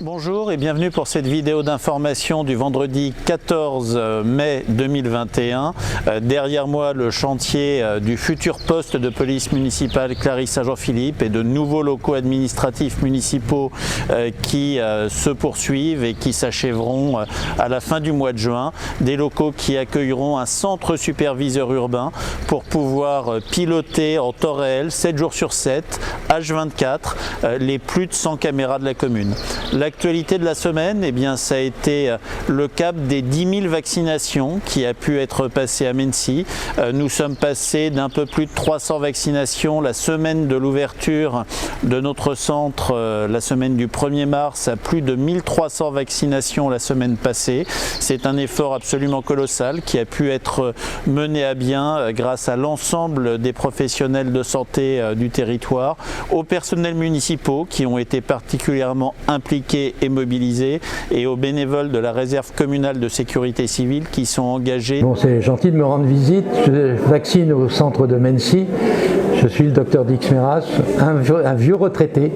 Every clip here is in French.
Bonjour et bienvenue pour cette vidéo d'information du vendredi 14 mai 2021. Derrière moi, le chantier du futur poste de police municipale Clary-Saint-Jean-Philippe et de nouveaux locaux administratifs municipaux qui se poursuivent et qui s'achèveront à la fin du mois de juin. Des locaux qui accueilleront un centre superviseur urbain pour pouvoir piloter en temps réel, 7 jours sur 7, H24, les plus de 100 caméras de la commune. L'actualité de la semaine, eh bien, ça a été le cap des 10 000 vaccinations qui a pu être passé à Mennecy. Nous sommes passés d'un peu plus de 300 vaccinations la semaine de l'ouverture de notre centre, la semaine du 1er mars, à plus de 1300 vaccinations la semaine passée. C'est un effort absolument colossal qui a pu être mené à bien grâce à l'ensemble des professionnels de santé du territoire, aux personnels municipaux qui ont été particulièrement impliqués et mobilisés et aux bénévoles de la réserve communale de sécurité civile qui sont engagés. Bon, c'est gentil de me rendre visite. Je vaccine au centre de Mennecy. Je suis le docteur Dix Meras, un vieux retraité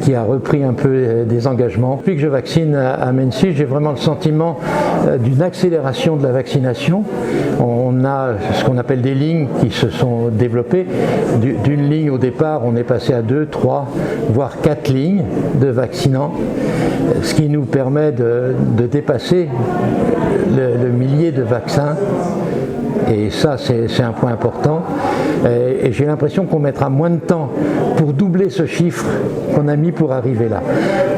qui a repris un peu des engagements. Depuis que je vaccine à Mennecy, j'ai vraiment le sentiment d'une accélération de la vaccination. On a ce qu'on appelle des lignes qui se sont développées. D'une ligne au départ, on est passé à 2, 3, voire 4 lignes de vaccinants, ce qui nous permet de dépasser le millier de vaccins. Et ça, c'est un point important. Et j'ai l'impression qu'on mettra moins de temps pour doubler ce chiffre qu'on a mis pour arriver là.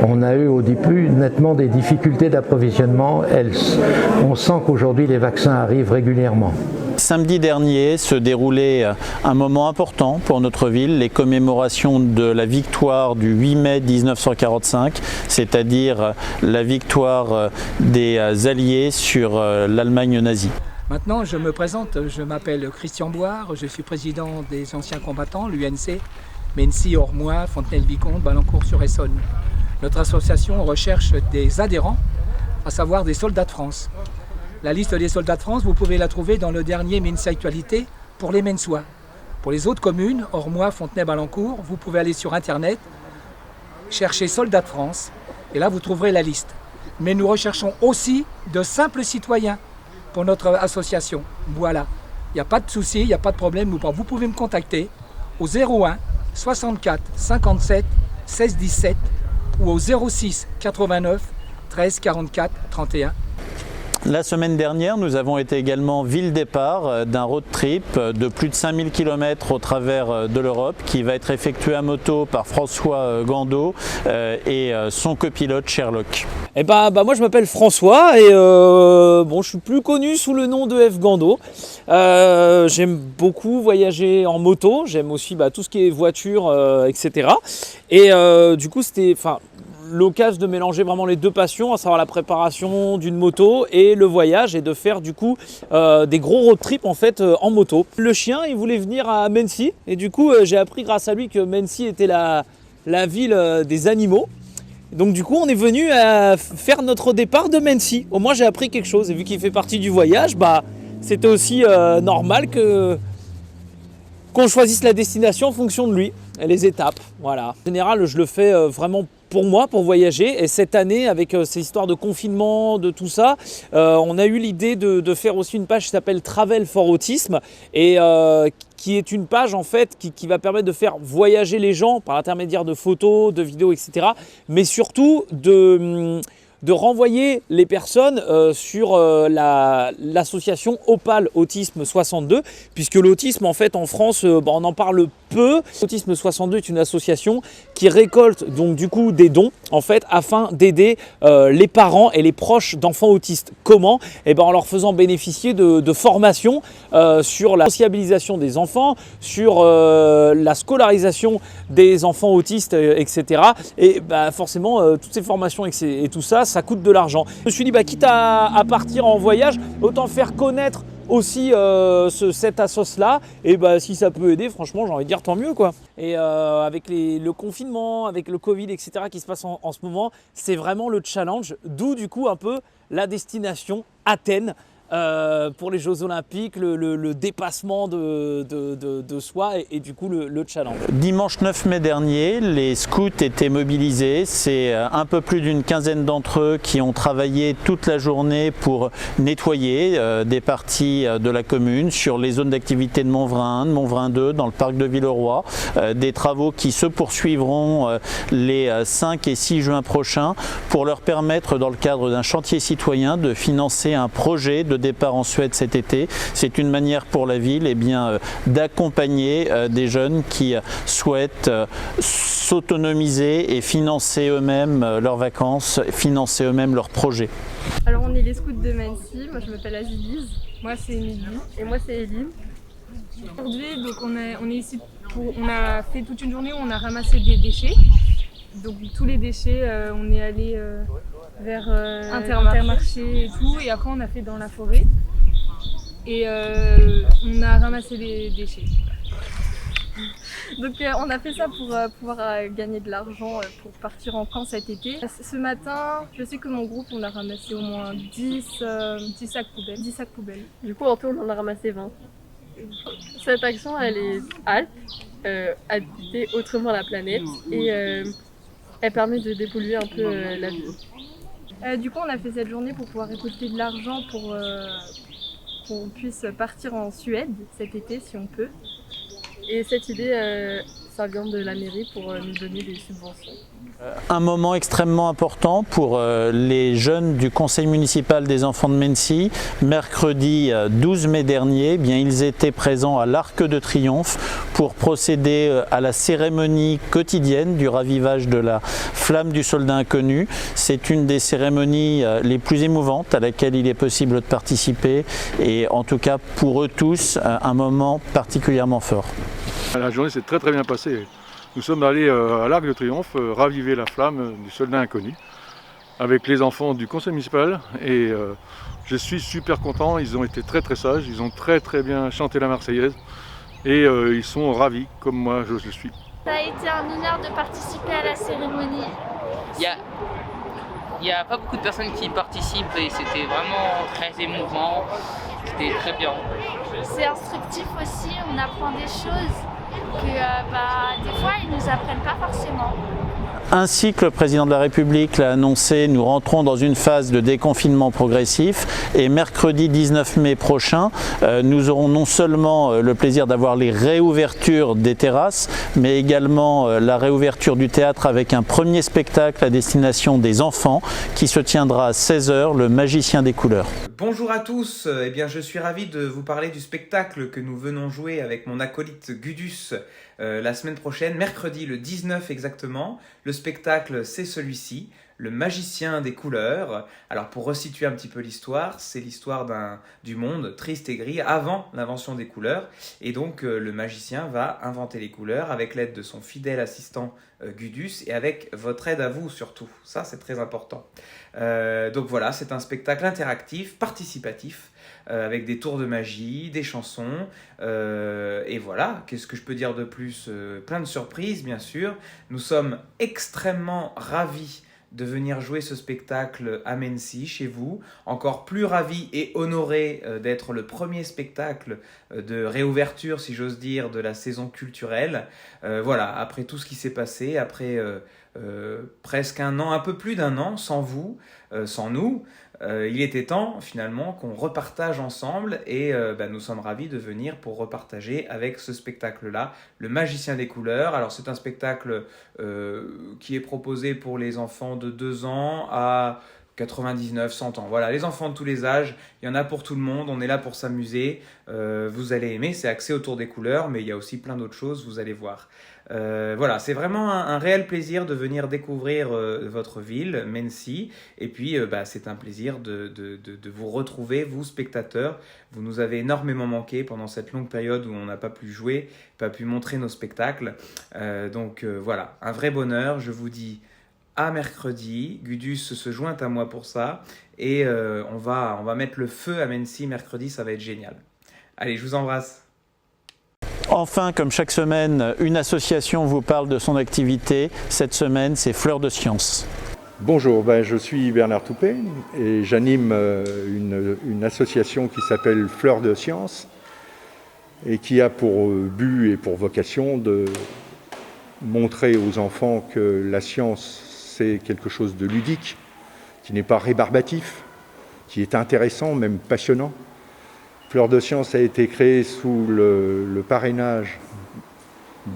On a eu au début nettement des difficultés d'approvisionnement. On sent qu'aujourd'hui les vaccins arrivent régulièrement. Samedi dernier se déroulait un moment important pour notre ville, les commémorations de la victoire du 8 mai 1945, c'est-à-dire la victoire des Alliés sur l'Allemagne nazie. Maintenant, je me présente, je m'appelle Christian Boire, je suis président des anciens combattants, l'UNC, Mennecy, Ormois, Fontenay-le-Vicomte, Balancourt-sur-Essonne. Notre association recherche des adhérents, à savoir des soldats de France. La liste des soldats de France, vous pouvez la trouver dans le dernier Mennecy Actualité pour les Menneçois. Pour les autres communes, Ormois, Fontenay, Balancourt, vous pouvez aller sur Internet, chercher soldats de France, et là vous trouverez la liste. Mais nous recherchons aussi de simples citoyens pour notre association. Voilà, il n'y a pas de souci, il n'y a pas de problème. Vous pouvez me contacter au 01 64 57 16 17 ou au 06 89 13 44 31. La semaine dernière, nous avons été également ville-départ d'un road trip de plus de 5000 km au travers de l'Europe qui va être effectué à moto par François Gando et son copilote Sherlock. Eh ben, moi je m'appelle François et je suis plus connu sous le nom de F Gando. J'aime beaucoup voyager en moto, j'aime aussi tout ce qui est voiture, etc. Et du coup c'était l'occasion de mélanger vraiment les deux passions, à savoir la préparation d'une moto et le voyage, et de faire du coup des gros road trips en fait en moto. Le chien il voulait venir à Mennecy et du coup j'ai appris grâce à lui que Mennecy était la ville des animaux. Donc du coup on est venu faire notre départ de Mennecy. Au moins j'ai appris quelque chose, et vu qu'il fait partie du voyage, c'était aussi normal qu'on choisisse la destination en fonction de lui et les étapes. Voilà. En général je le fais vraiment pour moi, pour voyager, et cette année avec ces histoires de confinement, de tout ça, on a eu l'idée de faire aussi une page qui s'appelle Travel for Autisme, et qui est une page en fait qui va permettre de faire voyager les gens par l'intermédiaire de photos, de vidéos, etc. Mais surtout de renvoyer les personnes sur l'association Opal Autisme 62, puisque l'autisme en fait en France, on en parle peu. Autisme 62 est une association qui récolte donc du coup des dons en fait afin d'aider les parents et les proches d'enfants autistes. Comment ? En leur faisant bénéficier de formations sur la sociabilisation des enfants, sur la scolarisation des enfants autistes, etc. Et forcément toutes ces formations et tout ça, ça coûte de l'argent. Je me suis dit quitte à partir en voyage, autant faire connaître aussi cette assoce là, et si ça peut aider, franchement j'ai envie de dire tant mieux quoi. Et avec le confinement, avec le Covid, etc. qui se passe en ce moment, c'est vraiment le challenge, d'où du coup un peu la destination Athènes pour les Jeux Olympiques, le dépassement de soi et du coup le challenge. Dimanche 9 mai dernier, les scouts étaient mobilisés. C'est un peu plus d'une quinzaine d'entre eux qui ont travaillé toute la journée pour nettoyer des parties de la commune sur les zones d'activité de Montvrin 1, de Montvrin 2, dans le parc de Villeroy. Des travaux qui se poursuivront les 5 et 6 juin prochains pour leur permettre, dans le cadre d'un chantier citoyen, de financer un projet de départ en Suède cet été. C'est une manière pour la ville d'accompagner des jeunes qui souhaitent s'autonomiser et financer eux-mêmes leurs vacances, financer eux-mêmes leurs projets. Alors on est les scouts de Mency, moi je m'appelle Azilise, moi c'est Émilie et moi c'est Eline. Aujourd'hui donc on est ici on a fait toute une journée où on a ramassé des déchets. Donc tous les déchets on est allé vers Intermarché et tout, et après on a fait dans la forêt et on a ramassé des déchets. Donc on a fait ça pour pouvoir gagner de l'argent pour partir en camp cet été. Ce matin, je sais que mon groupe on a ramassé au moins 10 sacs poubelles. Du coup en tout on en a ramassé 20. Cette action elle est habiter autrement la planète et elle permet de dépolluer un peu la ville. Du coup on a fait cette journée pour pouvoir récolter de l'argent pour qu'on puisse partir en Suède cet été si on peut. Et cette idée, ça vient de la mairie pour nous donner des subventions. Un moment extrêmement important pour les jeunes du conseil municipal des enfants de Mency. Mercredi 12 mai dernier, ils étaient présents à l'Arc de Triomphe pour procéder à la cérémonie quotidienne du ravivage de la flamme du soldat inconnu. C'est une des cérémonies les plus émouvantes à laquelle il est possible de participer et en tout cas pour eux tous un moment particulièrement fort. La journée s'est très bien passée. Nous sommes allés à l'Arc de Triomphe raviver la flamme du soldat inconnu avec les enfants du conseil municipal et je suis super content, ils ont été très sages, ils ont très bien chanté la Marseillaise et ils sont ravis comme moi je le suis. Ça a été un honneur de participer à la cérémonie. Il n'y a pas beaucoup de personnes qui participent et c'était vraiment très émouvant, c'était très bien. C'est instructif aussi, on apprend des choses que des fois ils ne nous apprennent pas forcément. Ainsi que le président de la République l'a annoncé, nous rentrons dans une phase de déconfinement progressif et mercredi 19 mai prochain, nous aurons non seulement le plaisir d'avoir les réouvertures des terrasses, mais également la réouverture du théâtre avec un premier spectacle à destination des enfants qui se tiendra à 16 h, Le Magicien des couleurs. Bonjour à tous, je suis ravi de vous parler du spectacle que nous venons jouer avec mon acolyte Gudus la semaine prochaine, mercredi le 19 exactement. Le spectacle c'est celui-ci, Le Magicien des couleurs. Alors pour resituer un petit peu l'histoire, c'est l'histoire du monde triste et gris avant l'invention des couleurs. Et donc le magicien va inventer les couleurs avec l'aide de son fidèle assistant Gudus et avec votre aide à vous surtout. Ça c'est très important. Donc voilà, c'est un spectacle interactif, participatif, avec des tours de magie, des chansons, et voilà, qu'est-ce que je peux dire de plus, plein de surprises bien sûr. Nous sommes extrêmement ravis de venir jouer ce spectacle à Mency, chez vous. Encore plus ravis et honorés d'être le premier spectacle de réouverture, si j'ose dire, de la saison culturelle. Voilà, après tout ce qui s'est passé, après presque un an, un peu plus d'un an, sans vous, sans nous, il était temps finalement qu'on repartage ensemble et nous sommes ravis de venir pour repartager avec ce spectacle-là, Le Magicien des couleurs. Alors c'est un spectacle qui est proposé pour les enfants de 2 ans à 99, 100 ans. Voilà, les enfants de tous les âges, il y en a pour tout le monde, on est là pour s'amuser. Vous allez aimer, c'est axé autour des couleurs, mais il y a aussi plein d'autres choses, vous allez voir. Voilà, c'est vraiment un réel plaisir de venir découvrir votre ville, Mency, et puis c'est un plaisir de vous retrouver, vous spectateurs. Vous nous avez énormément manqué pendant cette longue période où on n'a pas pu jouer, pas pu montrer nos spectacles. Voilà, un vrai bonheur, je vous dis à mercredi. Gudus se joint à moi pour ça et on va mettre le feu à Mency mercredi, ça va être génial. Allez, je vous embrasse. Enfin, comme chaque semaine, une association vous parle de son activité. Cette semaine, c'est Fleurs de Science. Bonjour, je suis Bernard Toupet et j'anime une association qui s'appelle Fleurs de Science et qui a pour but et pour vocation de montrer aux enfants que la science c'est quelque chose de ludique, qui n'est pas rébarbatif, qui est intéressant, même passionnant. Fleurs de Science a été créée sous le parrainage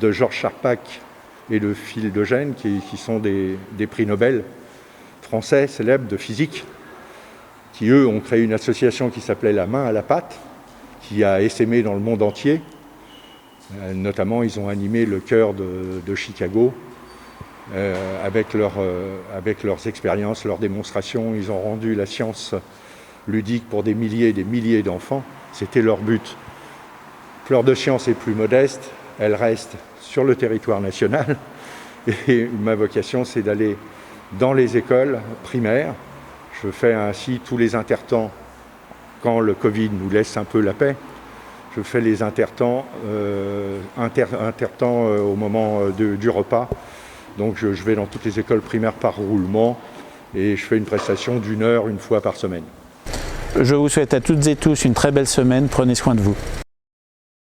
de Georges Charpak et de Phil D'Eugène, qui sont des prix Nobel français célèbres de physique, qui eux ont créé une association qui s'appelait La Main à la Pâte, qui a essaimé dans le monde entier. Notamment, ils ont animé le chœur de Chicago avec leurs expériences, leurs démonstrations. Ils ont rendu la science ludique pour des milliers et des milliers d'enfants. C'était leur but. Fleurs de Science est plus modeste, elle reste sur le territoire national. Et ma vocation, c'est d'aller dans les écoles primaires. Je fais ainsi tous les intertemps quand le Covid nous laisse un peu la paix. Je fais les intertemps au moment du repas. Donc je vais dans toutes les écoles primaires par roulement et je fais une prestation d'1 heure une fois par semaine. Je vous souhaite à toutes et tous une très belle semaine. Prenez soin de vous.